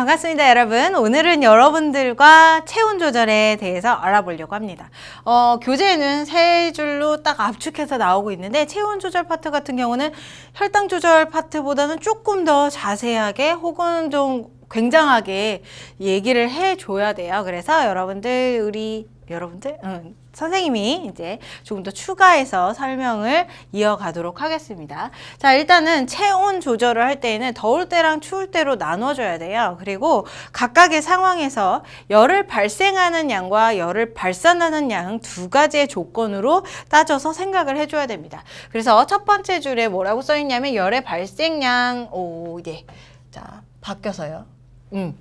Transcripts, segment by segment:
반갑습니다, 여러분. 오늘은 여러분들과 체온 조절에 대해서 알아보려고 합니다. 교재에는 세 줄로 딱 압축해서 나오고 있는데 체온 조절 파트 같은 경우는 혈당 조절 파트보다는 조금 더 자세하게 혹은 좀 굉장하게 얘기를 해줘야 돼요. 그래서 선생님이 이제 조금 더 추가해서 설명을 이어가도록 하겠습니다. 자, 일단은 체온 조절을 할 때에는 더울 때랑 추울 때로 나눠줘야 돼요. 그리고 각각의 상황에서 열을 발생하는 양과 열을 발산하는 양 두 가지의 조건으로 따져서 생각을 해줘야 됩니다. 그래서 첫 번째 줄에 뭐라고 써있냐면 열의 발생량, 자, 바뀌어서요.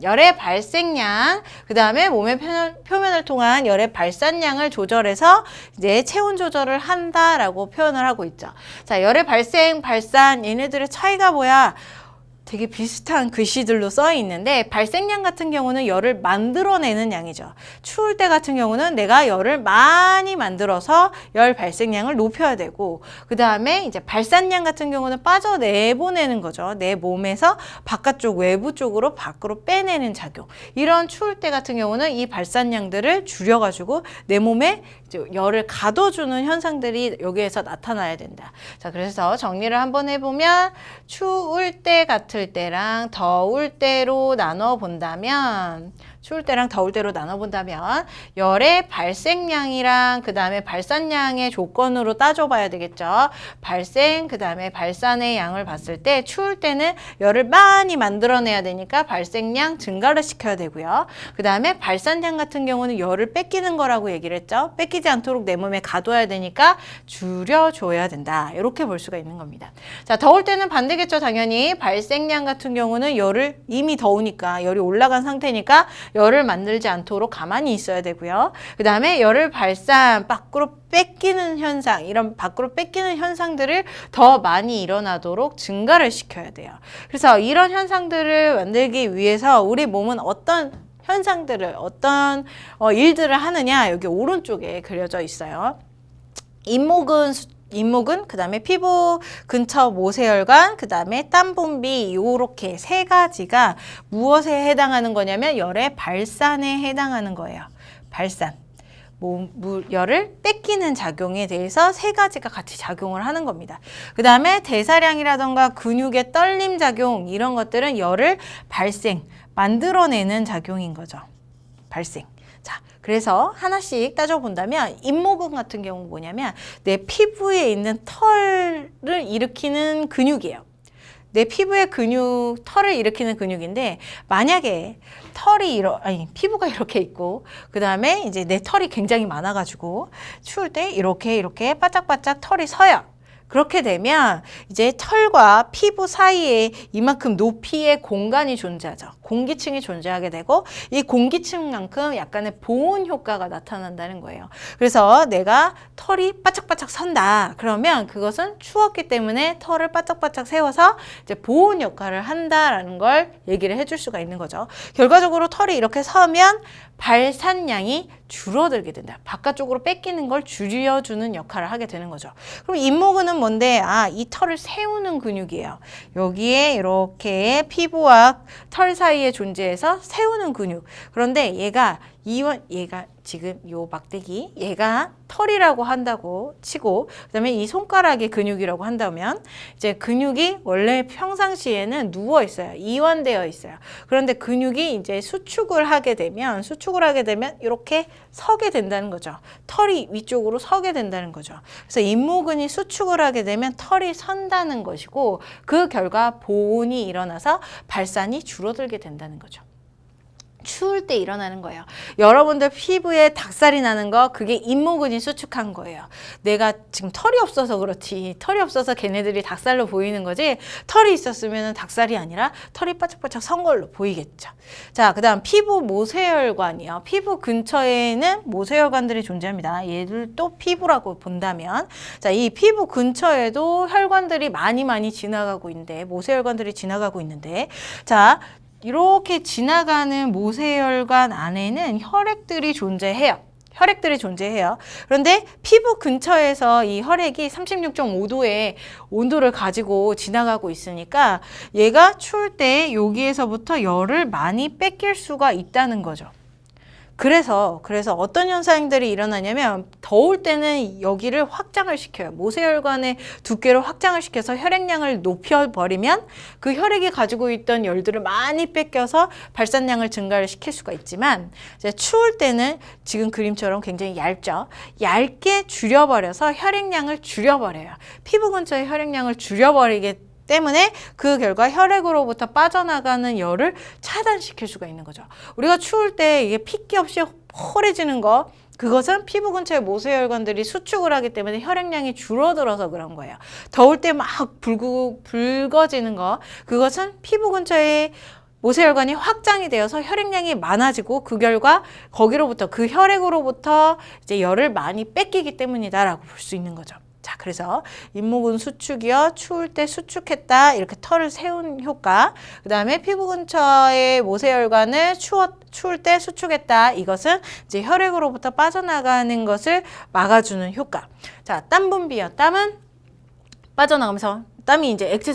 열의 발생량, 그 다음에 몸의 표면을 통한 열의 발산량을 조절해서 이제 체온 조절을 한다라고 표현을 하고 있죠. 자, 열의 발생, 발산, 얘네들의 차이가 뭐야? 되게 비슷한 글씨들로 써 있는데 발생량 같은 경우는 열을 만들어내는 양이죠. 추울 때 같은 경우는 내가 열을 많이 만들어서 열 발생량을 높여야 되고, 그 다음에 이제 발산량 같은 경우는 빠져내보내는 거죠. 내 몸에서 바깥쪽 외부 쪽으로 밖으로 빼내는 작용. 이런 추울 때 같은 경우는 이 발산량들을 줄여가지고 내 몸에 이제 열을 가둬주는 현상들이 여기에서 나타나야 된다. 자, 그래서 정리를 한번 해보면 추울 때 같은 때랑 더울 때로 나눠 본다면, 추울 때랑 더울 때로 나눠 본다면 열의 발생량이랑 그 다음에 발산량의 조건으로 따져봐야 되겠죠. 발생, 그 다음에 발산의 양을 봤을 때 추울 때는 열을 많이 만들어내야 되니까 발생량 증가를 시켜야 되고요. 그 다음에 발산량 같은 경우는 열을 뺏기는 거라고 얘기를 했죠. 뺏기지 않도록 내 몸에 가둬야 되니까 줄여줘야 된다. 이렇게 볼 수가 있는 겁니다. 자, 더울 때는 반대겠죠. 당연히 발생량 같은 경우는 열을 이미 더우니까 열이 올라간 상태니까 열을 만들지 않도록 가만히 있어야 되고요. 그 다음에 열을 발산, 밖으로 뺏기는 현상, 이런 밖으로 뺏기는 현상들을 더 많이 일어나도록 증가를 시켜야 돼요. 그래서 이런 현상들을 만들기 위해서 우리 몸은 어떤 현상들을, 어떤 일들을 하느냐, 여기 오른쪽에 그려져 있어요. 잇목은 그 다음에 피부 근처 모세혈관, 그 다음에 땀 분비, 요렇게 세 가지가 무엇에 해당하는 거냐면 열의 발산에 해당하는 거예요. 발산. 열을 뺏기는 작용에 대해서 세 가지가 같이 작용을 하는 겁니다. 그 다음에 대사량이라던가 근육의 떨림 작용, 이런 것들은 열을 만들어내는 작용인 거죠. 발생. 자, 그래서 하나씩 따져본다면 잇모근 같은 경우는 뭐냐면 내 피부에 있는 털을 일으키는 근육이에요. 내 피부의 털을 일으키는 근육인데, 만약에 피부가 이렇게 있고, 그 다음에 이제 내 털이 굉장히 많아가지고 추울 때 이렇게 바짝바짝 털이 서요. 그렇게 되면 이제 털과 피부 사이에 이만큼 높이의 공간이 존재하죠. 공기층이 존재하게 되고, 이 공기층만큼 약간의 보온 효과가 나타난다는 거예요. 그래서 내가 털이 바짝바짝 선다. 그러면 그것은 추웠기 때문에 털을 바짝바짝 세워서 이제 보온 역할을 한다라는 걸 얘기를 해줄 수가 있는 거죠. 결과적으로 털이 이렇게 서면 발산량이 줄어들게 된다. 바깥쪽으로 뺏기는 걸 줄여주는 역할을 하게 되는 거죠. 그럼 잇모근은 뭔데? 이 털을 세우는 근육이에요. 여기에 이렇게 피부와 털 사이에 존재해서 세우는 근육. 그런데 얘가 지금 요 막대기, 얘가 털이라고 한다고 치고, 그 다음에 이 손가락이 근육이라고 한다면, 이제 근육이 원래 평상시에는 누워 있어요. 이완되어 있어요. 그런데 근육이 이제 수축을 하게 되면 이렇게 서게 된다는 거죠. 털이 위쪽으로 서게 된다는 거죠. 그래서 잇모근이 수축을 하게 되면 털이 선다는 것이고, 그 결과 보온이 일어나서 발산이 줄어들게 된다는 거죠. 추울 때 일어나는 거예요. 여러분들 피부에 닭살이 나는 거, 그게 잇모근이 수축한 거예요. 내가 지금 털이 없어서 그렇지, 털이 없어서 걔네들이 닭살로 보이는 거지, 털이 있었으면 닭살이 아니라 털이 바짝바짝 선 걸로 보이겠죠. 자, 그 다음 피부 모세혈관이요. 피부 근처에는 모세혈관들이 존재합니다. 얘들 또 피부라고 본다면, 자, 이 피부 근처에도 혈관들이 많이 지나가고 있는데, 모세혈관들이 지나가고 있는데, 자, 이렇게 지나가는 모세혈관 안에는 혈액들이 존재해요. 혈액들이 존재해요. 그런데 피부 근처에서 이 혈액이 36.5도의 온도를 가지고 지나가고 있으니까 얘가 추울 때 여기에서부터 열을 많이 뺏길 수가 있다는 거죠. 그래서 어떤 현상들이 일어나냐면 더울 때는 여기를 확장을 시켜요. 모세혈관의 두께를 확장을 시켜서 혈액량을 높여버리면 그 혈액이 가지고 있던 열들을 많이 뺏겨서 발산량을 증가를 시킬 수가 있지만 이제 추울 때는 지금 그림처럼 굉장히 얇죠. 얇게 줄여버려서 혈액량을 줄여버려요. 피부 근처의 혈액량을 줄여버리게 때문에 그 결과 혈액으로부터 빠져나가는 열을 차단시킬 수가 있는 거죠. 우리가 추울 때 이게 핏기 없이 허해지는 거, 그것은 피부 근처의 모세혈관들이 수축을 하기 때문에 혈액량이 줄어들어서 그런 거예요. 더울 때 막 붉어지는 거, 그것은 피부 근처에 모세혈관이 확장이 되어서 혈액량이 많아지고 그 결과 거기로부터 그 혈액으로부터 이제 열을 많이 뺏기기 때문이다라고 볼 수 있는 거죠. 자, 그래서 잇목은 수축이요. 추울 때 수축했다. 이렇게 털을 세운 효과. 그 다음에 피부 근처의 모세혈관을 추울 때 수축했다. 이것은 이제 혈액으로부터 빠져나가는 것을 막아주는 효과. 자, 땀 분비요. 땀은 빠져나가면서 땀이 이제 액체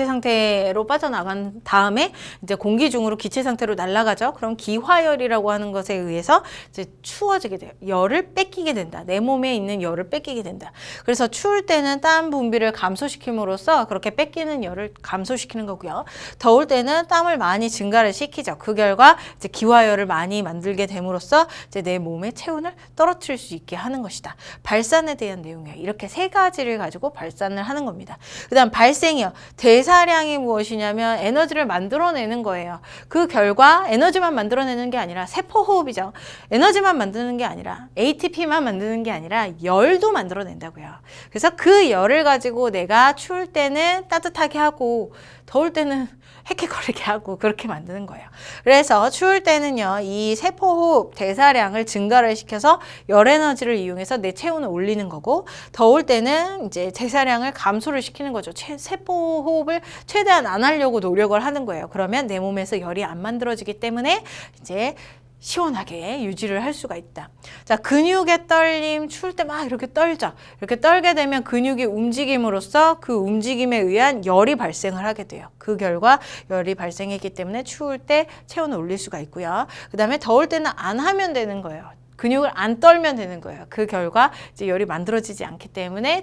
상태로 빠져나간 다음에 이제 공기 중으로 기체 상태로 날아가죠. 그럼 기화열이라고 하는 것에 의해서 이제 추워지게 돼요. 열을 뺏기게 된다. 내 몸에 있는 열을 뺏기게 된다. 그래서 추울 때는 땀 분비를 감소시킴으로써 그렇게 뺏기는 열을 감소시키는 거고요. 더울 때는 땀을 많이 증가를 시키죠. 그 결과 이제 기화열을 많이 만들게 됨으로써 이제 내 몸의 체온을 떨어뜨릴 수 있게 하는 것이다. 발산에 대한 내용이에요. 이렇게 세 가지를 가지고 발산을 하는 겁니다. 그다음 발생이요. 대사량이 무엇이냐면 에너지를 만들어내는 거예요. 그 결과 에너지만 만들어내는 게 아니라 세포호흡이죠. 에너지만 만드는 게 아니라 ATP만 만드는 게 아니라 열도 만들어낸다고요. 그래서 그 열을 가지고 내가 추울 때는 따뜻하게 하고 더울 때는 헥헥거리게 하고 그렇게 만드는 거예요. 그래서 추울 때는요, 이 세포호흡 대사량을 증가를 시켜서 열 에너지를 이용해서 내 체온을 올리는 거고, 더울 때는 이제 대사량을 감소를 시키는 거죠. 세포호흡을 최대한 안 하려고 노력을 하는 거예요. 그러면 내 몸에서 열이 안 만들어지기 때문에 이제 시원하게 유지를 할 수가 있다. 자, 근육의 떨림, 추울 때 막 이렇게 떨죠. 이렇게 떨게 되면 근육이 움직임으로써 그 움직임에 의한 열이 발생을 하게 돼요. 그 결과 열이 발생했기 때문에 추울 때 체온을 올릴 수가 있고요. 그 다음에 더울 때는 안 하면 되는 거예요. 근육을 안 떨면 되는 거예요. 그 결과 이제 열이 만들어지지 않기 때문에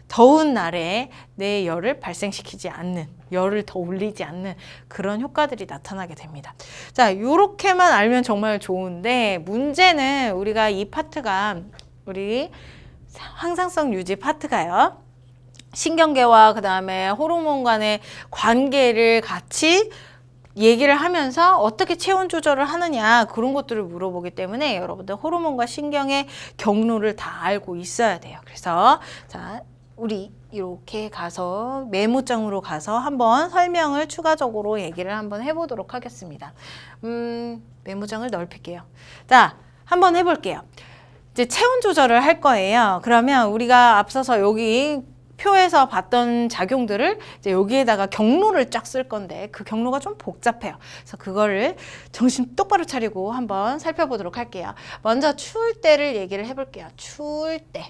더운 날에 내 열을 발생시키지 않는, 열을 더 올리지 않는 그런 효과들이 나타나게 됩니다. 자, 요렇게만 알면 정말 좋은데 문제는 우리가 이 파트가 우리 항상성 유지 파트가요. 신경계와 그 다음에 호르몬 간의 관계를 같이 얘기를 하면서 어떻게 체온 조절을 하느냐 그런 것들을 물어보기 때문에 여러분들 호르몬과 신경의 경로를 다 알고 있어야 돼요. 그래서 자, 우리 이렇게 가서 메모장으로 가서 한번 설명을 추가적으로 얘기를 한번 해보도록 하겠습니다. 메모장을 넓힐게요. 자, 한번 해볼게요. 이제 체온 조절을 할 거예요. 그러면 우리가 앞서서 여기 표에서 봤던 작용들을 이제 여기에다가 경로를 쫙 쓸 건데 그 경로가 좀 복잡해요. 그래서 그거를 정신 똑바로 차리고 한번 살펴보도록 할게요. 먼저 추울 때를 얘기를 해볼게요. 추울 때.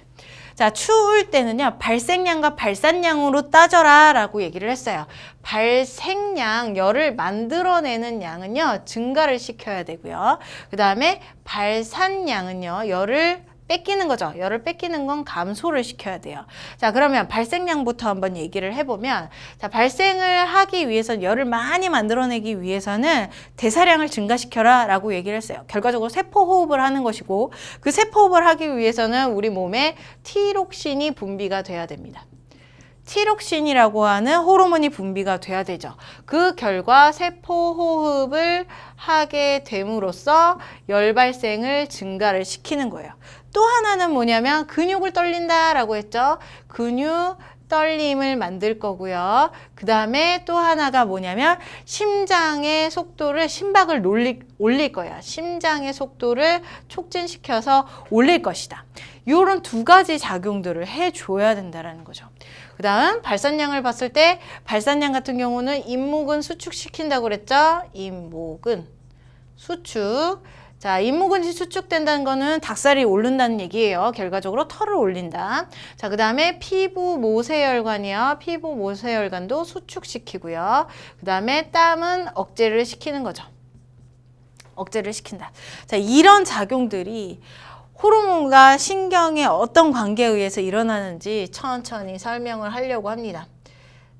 자, 추울 때는요, 발생량과 발산량으로 따져라 라고 얘기를 했어요. 발생량, 열을 만들어내는 양은요, 증가를 시켜야 되고요. 그 다음에 발산량은요, 열을 뺏기는 거죠. 열을 뺏기는 건 감소를 시켜야 돼요. 자, 그러면 발생량부터 한번 얘기를 해보면, 자, 발생을 하기 위해서는 열을 많이 만들어내기 위해서는 대사량을 증가시켜라 라고 얘기를 했어요. 결과적으로 세포호흡을 하는 것이고, 그 세포호흡을 하기 위해서는 우리 몸에 티록신이 분비가 돼야 됩니다. 티록신이라고 하는 호르몬이 분비가 돼야 되죠. 그 결과 세포호흡을 하게 됨으로써 열 발생을 증가를 시키는 거예요. 또 하나는 뭐냐면 근육을 떨린다라고 했죠. 근육 떨림을 만들 거고요. 그 다음에 또 하나가 뭐냐면 심장의 속도를, 심박을 올릴 거예요. 심장의 속도를 촉진시켜서 올릴 것이다. 이런 두 가지 작용들을 해줘야 된다는 거죠. 그 다음 발산량을 봤을 때 발산량 같은 경우는 잇목은 수축시킨다고 그랬죠. 잇목은 수축. 자, 잇목은지 수축된다는 거는 닭살이 오른다는 얘기예요. 결과적으로 털을 올린다. 자, 그 다음에 피부 모세혈관이요. 피부 모세혈관도 수축시키고요. 그 다음에 땀은 억제를 시키는 거죠. 억제를 시킨다. 자, 이런 작용들이 호르몬과 신경의 어떤 관계에 의해서 일어나는지 천천히 설명을 하려고 합니다.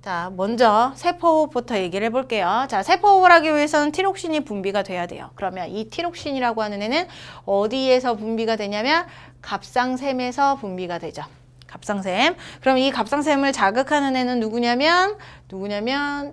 자, 먼저 세포호흡부터 얘기를 해볼게요. 자, 세포호흡을 하기 위해서는 티록신이 분비가 돼야 돼요. 그러면 이 티록신이라고 하는 애는 어디에서 분비가 되냐면 갑상샘에서 분비가 되죠. 갑상샘. 그럼 이 갑상샘을 자극하는 애는 누구냐면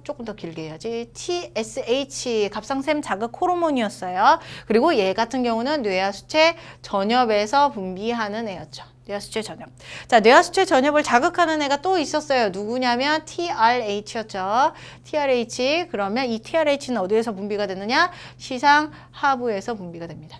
조금 더 길게 해야지. TSH 갑상샘 자극 호르몬이었어요. 그리고 얘 같은 경우는 뇌하수체 전엽에서 분비하는 애였죠. 뇌하수체 전엽. 자, 뇌하수체 전엽을 자극하는 애가 또 있었어요. 누구냐면 TRH였죠. TRH. 그러면 이 TRH는 어디에서 분비가 되느냐? 시상하부에서 분비가 됩니다.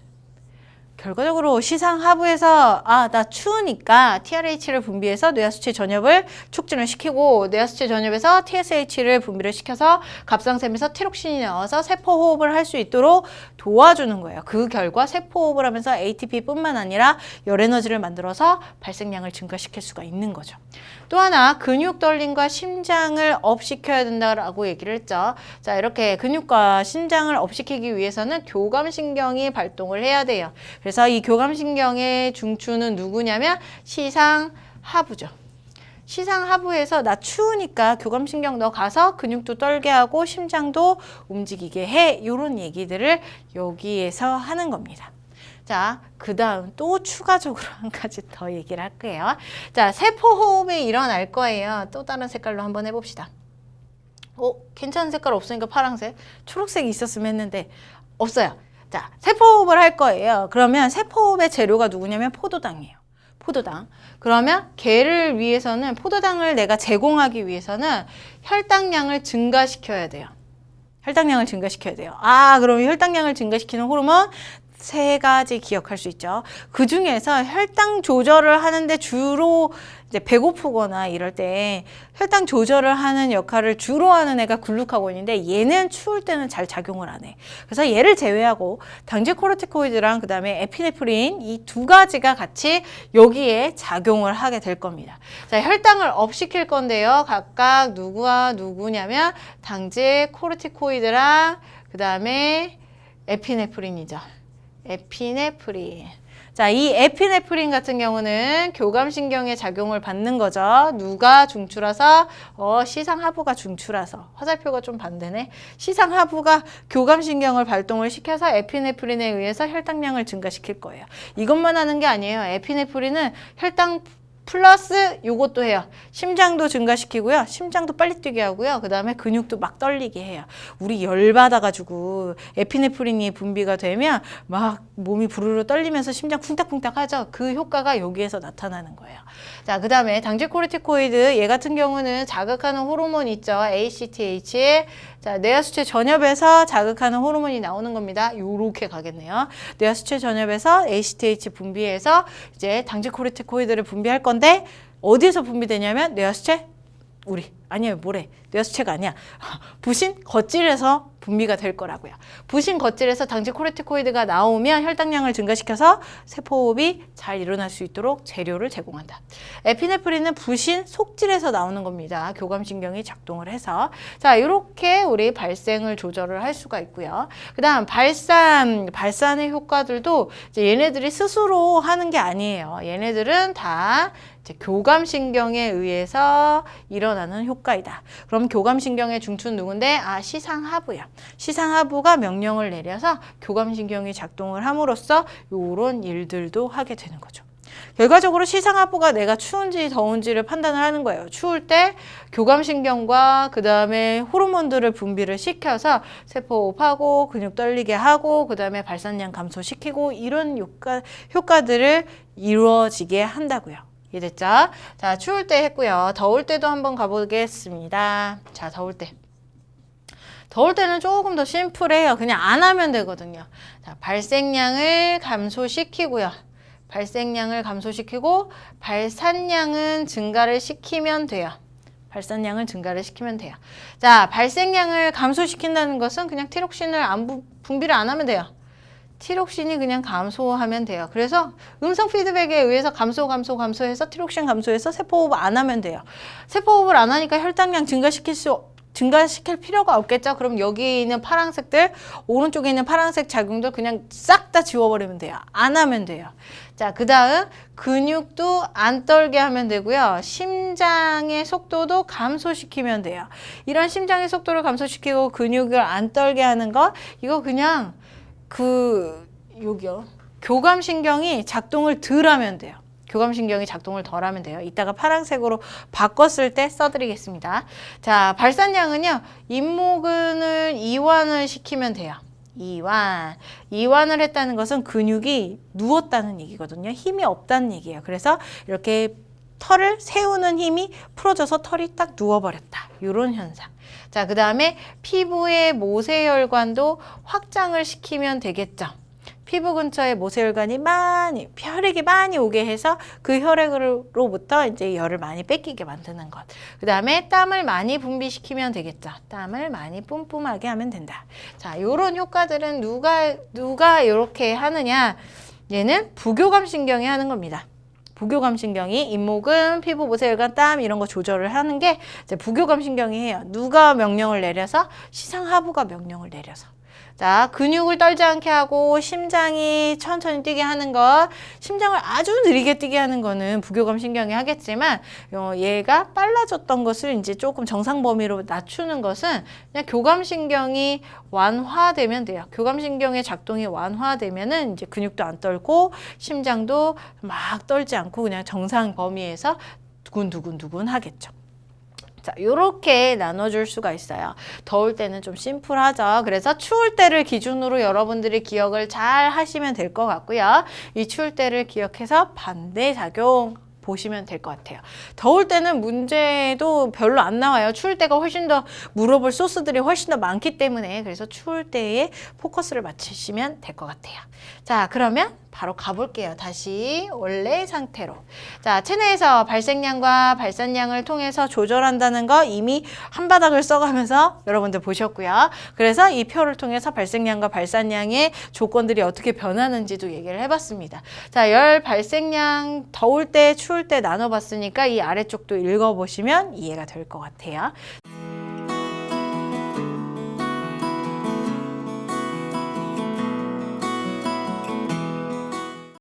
결과적으로 시상하부에서 나 추우니까 TRH를 분비해서 뇌하수체 전엽을 촉진을 시키고 뇌하수체 전엽에서 TSH를 분비를 시켜서 갑상샘에서 티록신이 나와서 세포호흡을 할 수 있도록 도와주는 거예요. 그 결과 세포호흡을 하면서 ATP뿐만 아니라 열에너지를 만들어서 발생량을 증가시킬 수가 있는 거죠. 또 하나 근육 떨림과 심장을 업시켜야 된다라고 얘기를 했죠. 자, 이렇게 근육과 심장을 업시키기 위해서는 교감신경이 발동을 해야 돼요. 그래서 이 교감신경의 중추는 누구냐면 시상하부죠. 시상하부에서 나 추우니까 교감신경 너 가서 근육도 떨게 하고 심장도 움직이게 해. 이런 얘기들을 여기에서 하는 겁니다. 자, 그 다음 또 추가적으로 한 가지 더 얘기를 할게요. 자, 세포호흡이 일어날 거예요. 또 다른 색깔로 한번 해봅시다. 괜찮은 색깔 없으니까 파란색, 초록색이 있었으면 했는데 없어요. 자, 세포호흡을 할 거예요. 그러면 세포호흡의 재료가 누구냐면 포도당이에요. 포도당. 그러면 걔를 위해서는 포도당을 내가 제공하기 위해서는 혈당량을 증가시켜야 돼요. 혈당량을 증가시켜야 돼요. 그럼 혈당량을 증가시키는 호르몬 3가지 기억할 수 있죠. 그 중에서 혈당 조절을 하는데 주로 이제 배고프거나 이럴 때 혈당 조절을 하는 역할을 주로 하는 애가 글루카곤인데 얘는 추울 때는 잘 작용을 안 해. 그래서 얘를 제외하고 당질코르티코이드랑 그 다음에 에피네프린 이 2가지가 같이 여기에 작용을 하게 될 겁니다. 자, 혈당을 업시킬 건데요. 각각 누구와 누구냐면 당질코르티코이드랑 그 다음에 에피네프린이죠. 에피네프린. 자, 이 에피네프린 같은 경우는 교감신경의 작용을 받는 거죠. 누가 중추라서? 시상하부가 중추라서. 화살표가 좀 반대네. 시상하부가 교감신경을 발동을 시켜서 에피네프린에 의해서 혈당량을 증가시킬 거예요. 이것만 하는 게 아니에요. 에피네프린은 혈당 플러스 요것도 해요. 심장도 증가시키고요. 심장도 빨리 뛰게 하고요. 그 다음에 근육도 막 떨리게 해요. 우리 열받아가지고 에피네프린이 분비가 되면 막 몸이 부르르 떨리면서 심장 쿵딱쿵딱 하죠. 그 효과가 여기에서 나타나는 거예요. 자, 그 다음에 당질코르티코이드 얘 같은 경우는 자극하는 호르몬 있죠. ACTH. 자, 뇌하수체 전엽에서 자극하는 호르몬이 나오는 겁니다. 요렇게 가겠네요. 뇌하수체 전엽에서 ACTH 분비해서 이제 당질코르티코이드를 분비할 건데 어디에서 분비되냐면 뇌하수체 뇌하수체가 아니야. 부신 겉질에서 분비가 될 거라고요. 부신 겉질에서 당질코르티코이드가 나오면 혈당량을 증가시켜서 세포호흡이 잘 일어날 수 있도록 재료를 제공한다. 에피네프린은 부신 속질에서 나오는 겁니다. 교감신경이 작동을 해서. 자, 이렇게 우리 발생을 조절을 할 수가 있고요. 그 다음 발산의 효과들도 이제 얘네들이 스스로 하는 게 아니에요. 얘네들은 다 이제 교감신경에 의해서 일어나는 효과이다. 그럼 교감신경의 중추는 누군데? 시상하부야. 시상하부가 명령을 내려서 교감신경이 작동을 함으로써 이런 일들도 하게 되는 거죠. 결과적으로 시상하부가 내가 추운지 더운지를 판단을 하는 거예요. 추울 때 교감신경과 그 다음에 호르몬들을 분비를 시켜서 세포호흡하고 근육 떨리게 하고 그 다음에 발산량 감소시키고 이런 효과들을 이루어지게 한다고요. 이해됐죠? 자, 추울 때 했고요. 더울 때도 한번 가보겠습니다. 자, 더울 때. 더울 때는 조금 더 심플해요. 그냥 안 하면 되거든요. 자, 발생량을 감소시키고요. 발생량을 감소시키고 발산량은 증가를 시키면 돼요. 발산량을 증가를 시키면 돼요. 자, 발생량을 감소시킨다는 것은 그냥 티록신을 분비를 안 하면 돼요. 티록신이 그냥 감소하면 돼요. 그래서 음성 피드백에 의해서 감소해서 티록신 감소해서 세포호흡 안 하면 돼요. 세포호흡을 안 하니까 혈당량 증가시킬 필요가 없겠죠. 그럼 여기 있는 파란색들, 오른쪽에 있는 파란색 작용들 그냥 싹 다 지워버리면 돼요. 안 하면 돼요. 자, 그 다음 근육도 안 떨게 하면 되고요. 심장의 속도도 감소시키면 돼요. 이런 심장의 속도를 감소시키고 근육을 안 떨게 하는 거, 이거 그냥 여기요. 교감신경이 작동을 덜 하면 돼요. 교감신경이 작동을 덜 하면 돼요. 이따가 파란색으로 바꿨을 때 써드리겠습니다. 자, 발산량은요. 잇모근을 이완을 시키면 돼요. 이완을 했다는 것은 근육이 누웠다는 얘기거든요. 힘이 없다는 얘기예요. 그래서 이렇게 털을 세우는 힘이 풀어져서 털이 딱 누워버렸다. 이런 현상. 자, 그 다음에 피부의 모세혈관도 확장을 시키면 되겠죠. 피부 근처에 모세혈관이 혈액이 많이 오게 해서 그 혈액으로부터 이제 열을 많이 뺏기게 만드는 것. 그 다음에 땀을 많이 분비시키면 되겠죠. 땀을 많이 뿜뿜하게 하면 된다. 자, 요런 효과들은 누가 이렇게 하느냐? 얘는 부교감신경이 하는 겁니다. 부교감신경이 잇모근, 피부 모세혈관, 땀 이런 거 조절을 하는 게 이제 부교감신경이 해요. 누가 명령을 내려서? 시상하부가 명령을 내려서. 자, 근육을 떨지 않게 하고 심장이 천천히 뛰게 하는 것, 심장을 아주 느리게 뛰게 하는 거는 부교감신경이 하겠지만 얘가 빨라졌던 것을 이제 조금 정상 범위로 낮추는 것은 그냥 교감신경이 완화되면 돼요. 교감신경의 작동이 완화되면은 이제 근육도 안 떨고 심장도 막 떨지 않고 그냥 정상 범위에서 두근두근 하겠죠. 자, 요렇게 나눠줄 수가 있어요. 더울 때는 좀 심플하죠. 그래서 추울 때를 기준으로 여러분들이 기억을 잘 하시면 될 것 같고요. 이 추울 때를 기억해서 반대작용 보시면 될 것 같아요. 더울 때는 문제도 별로 안 나와요. 추울 때가 훨씬 더 물어볼 소스들이 훨씬 더 많기 때문에 그래서 추울 때에 포커스를 맞추시면 될 것 같아요. 자, 그러면 바로 가볼게요. 다시 원래 상태로. 자, 체내에서 발생량과 발산량을 통해서 조절한다는 거 이미 한 바닥을 써가면서 여러분들 보셨고요. 그래서 이 표를 통해서 발생량과 발산량의 조건들이 어떻게 변하는지도 얘기를 해봤습니다. 자, 열 발생량 더울 때, 추울 때 나눠봤으니까 이 아래쪽도 읽어보시면 이해가 될 것 같아요.